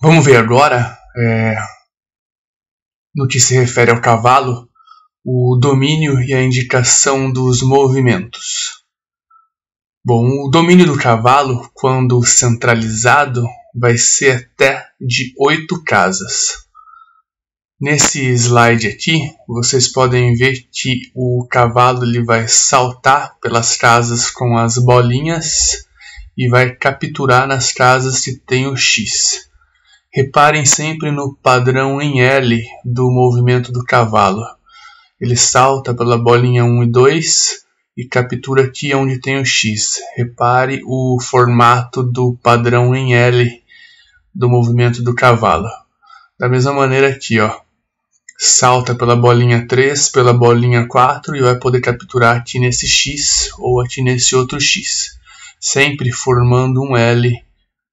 Vamos ver agora, no que se refere ao cavalo, o domínio e a indicação dos movimentos. Bom, o domínio do cavalo, quando centralizado, vai ser até de 8 casas. Nesse slide aqui, vocês podem ver que o cavalo ele vai saltar pelas casas com as bolinhas e vai capturar nas casas que tem o X. Reparem sempre no padrão em L do movimento do cavalo. Ele salta pela bolinha 1 e 2 e captura aqui onde tem o X. Repare o formato do padrão em L do movimento do cavalo. Da mesma maneira aqui, ó. Salta pela bolinha 3, pela bolinha 4 e vai poder capturar aqui nesse X ou aqui nesse outro X. Sempre formando um L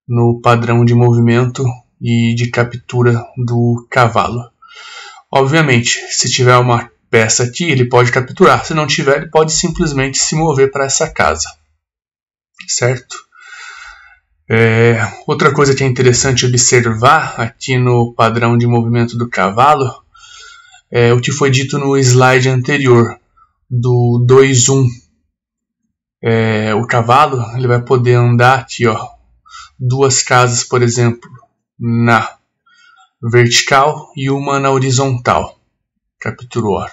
no padrão de movimento e de captura do cavalo. Obviamente, se tiver uma peça aqui, ele pode capturar. Se não tiver, ele pode simplesmente se mover para essa casa. Certo? Outra coisa que é interessante observar aqui no padrão de movimento do cavalo é o que foi dito no slide anterior, do 2-1. O cavalo ele vai poder andar aqui, ó, 2 casas, por exemplo, na vertical e uma na horizontal. Capturou.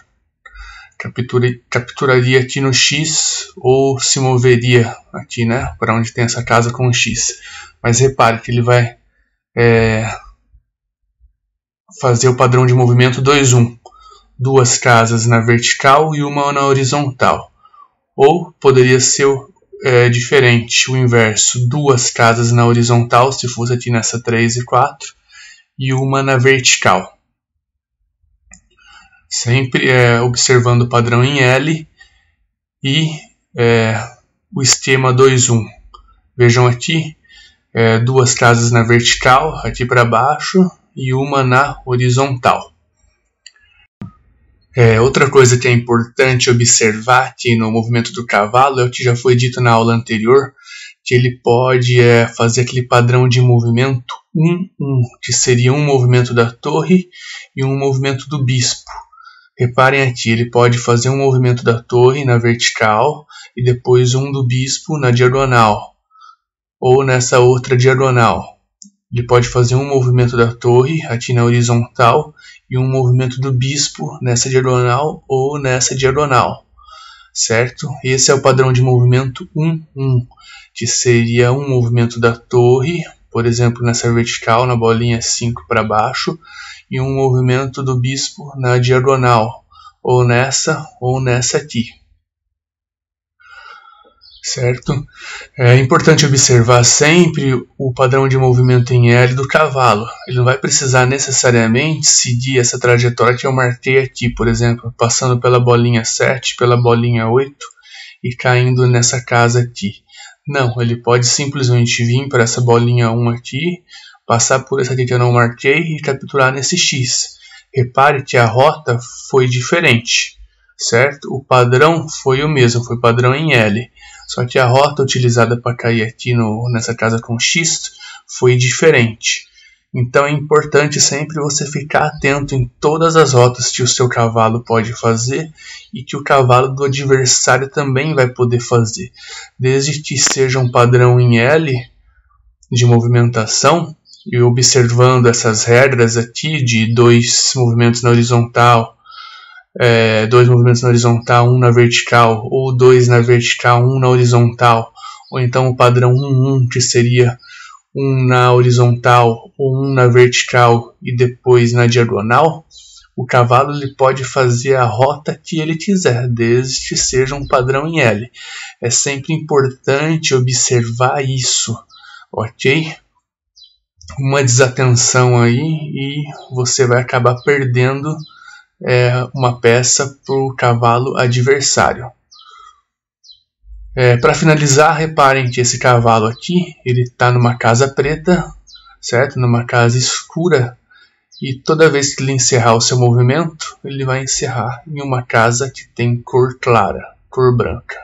Capturaria aqui no X ou se moveria aqui, né, para onde tem essa casa com o X. Mas repare que ele vai fazer o padrão de movimento 2-1. 2 casas na vertical e uma na horizontal. Ou poderia ser diferente, o inverso. 2 casas na horizontal, se fosse aqui nessa 3 e 4, e uma na vertical. Sempre observando o padrão em L e o esquema 2-1. Vejam aqui, 2 casas na vertical, aqui para baixo, e uma na horizontal. Outra coisa que é importante observar aqui no movimento do cavalo é o que já foi dito na aula anterior, que ele pode fazer aquele padrão de movimento 1-1, que seria um movimento da torre e um movimento do bispo. Reparem aqui, ele pode fazer um movimento da torre na vertical e depois um do bispo na diagonal, ou nessa outra diagonal. Ele pode fazer um movimento da torre aqui na horizontal e um movimento do bispo nessa diagonal ou nessa diagonal, certo? Esse é o padrão de movimento 1-1, que seria um movimento da torre, por exemplo, nessa vertical, na bolinha 5 para baixo, e um movimento do bispo na diagonal, ou nessa aqui. Certo? É importante observar sempre o padrão de movimento em L do cavalo. Ele não vai precisar necessariamente seguir essa trajetória que eu marquei aqui, por exemplo, passando pela bolinha 7, pela bolinha 8 e caindo nessa casa aqui. Não, ele pode simplesmente vir para essa bolinha 1 aqui, passar por essa aqui que eu não marquei e capturar nesse X. Repare que a rota foi diferente, certo? O padrão foi o mesmo, foi padrão em L. Só que a rota utilizada para cair aqui nessa casa com X foi diferente. Então é importante sempre você ficar atento em todas as rotas que o seu cavalo pode fazer e que o cavalo do adversário também vai poder fazer. Desde que seja um padrão em L de movimentação, e observando essas regras aqui de 2 movimentos na horizontal, 2 movimentos na horizontal, 1 na vertical, ou 2 na vertical, 1 na horizontal, ou então o padrão 1-1, que seria 1 na horizontal, ou 1 na vertical e depois na diagonal, o cavalo ele pode fazer a rota que ele quiser, desde que seja um padrão em L. É sempre importante observar isso, ok? Uma desatenção aí e você vai acabar perdendo uma peça para o cavalo adversário. Para finalizar, reparem que esse cavalo aqui ele está numa casa preta, certo? Numa casa escura, e toda vez que ele encerrar o seu movimento, ele vai encerrar em uma casa que tem cor clara, cor branca.